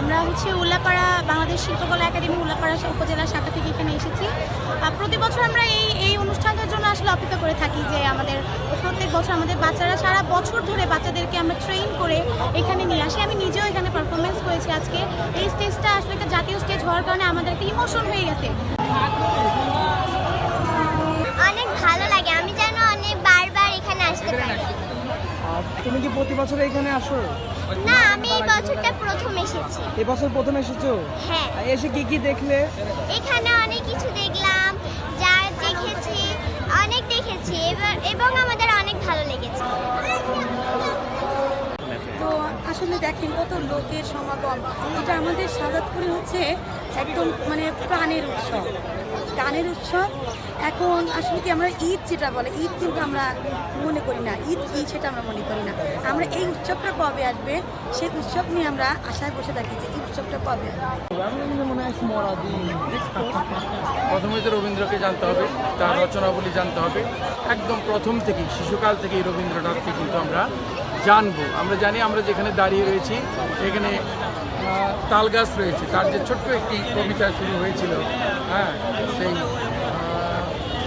আমরা উল্লাপাড়া বাংলাদেশ শিল্পকলা একাডেমি উল্লাপাড়া উপজেলা শাখা থেকে এখানে এসেছি। প্রতি বছর আমরা এই অনুষ্ঠানটার জন্য আসলে অপেক্ষা করে থাকি যে আমাদের প্রত্যেক বছর আমাদের বাচ্চারা সারা বছর ধরে বাচ্চাদেরকে আমরা ট্রেন করে এখানে নিয়ে আসি। আমি নিজেও এখানে পারফরমেন্স করেছি আজকে। এই স্টেজটা আসলে একটা জাতীয় স্টেজ হওয়ার কারণে আমাদের একটা ইমোশন হয়ে গেছে। অনেক ভালো লাগে, আমি যেন অনেক বারবার এখানে আসতে পারি। তুমি কি প্রতি বছর এখানে আসো? না, আমি এই বছরটা প্রথম এসেছি। এই বছর প্রথম এসেছো? হ্যাঁ। এসে কি কি দেখলে? এখানে অনেক কিছু দেখলাম, যা দেখেছি অনেক দেখেছি এবং আমাদের অনেক ভালো লেগেছে। তো আসলে দেখেন কত লোকের সমাগম, এটা আমাদের শাহাদাতপুরে একদম প্রাণের উৎসব, গানের উৎসব। এখন আসলে কি আমরা ঈদ যেটা বলে, ঈদ কিন্তু আমরা মনে করি না, ঈদ কি সেটা আমরা মনে করি না। আমরা এই উৎসবটা কবে আসবে সেই উৎসব নিয়ে আমরা আশায় বসে থাকি যে এই উৎসবটা কবে প্রথমে তো রবীন্দ্রকে জানতে হবে, তার রচনাবলী জানতে হবে। একদম প্রথম থেকেই শিশুকাল থেকেই রবীন্দ্রনাথকে কিন্তু আমরা জানবো। আমরা জানি, আমরা যেখানে দাঁড়িয়ে রয়েছি সেখানে তাল গাছ রয়েছে, তার যে ছোট্ট একটি কবিতা শুরু হয়েছিল, হ্যাঁ, সেই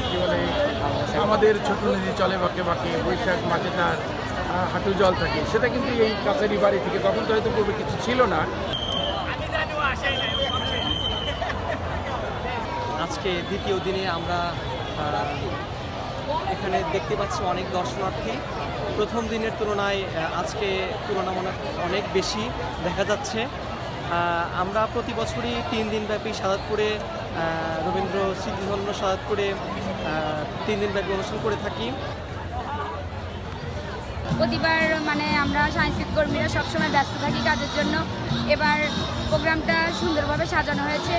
কী বলে, আমাদের ছোট নদী চলে বাঁকে বাঁকে, বৈশাখ মাঝে তার হাঁটু জল থাকে, সেটা কিন্তু এই কাছারি বাড়ি থেকে, তখন তো হয়তো পূর্বে কিছু ছিল না। আজকে দ্বিতীয় দিনে আমরা এখানে দেখতে পাচ্ছি অনেক দর্শনার্থী। প্রথম দিনের তুলনায় আজকে তুলনামূলক অনেক বেশি দেখা যাচ্ছে। আমরা প্রতি বছরই 3 দিনব্যাপী শাহাদাতপুরে রবীন্দ্র স্মৃতিধন্য শাহাদাতপুরে 3 দিনব্যাপী অনুষ্ঠান করে থাকি। প্রতিবার আমরা সাংস্কৃতিক কর্মীরা সবসময় ব্যস্ত থাকি কাজের জন্য। এবার প্রোগ্রামটা সুন্দরভাবে সাজানো হয়েছে।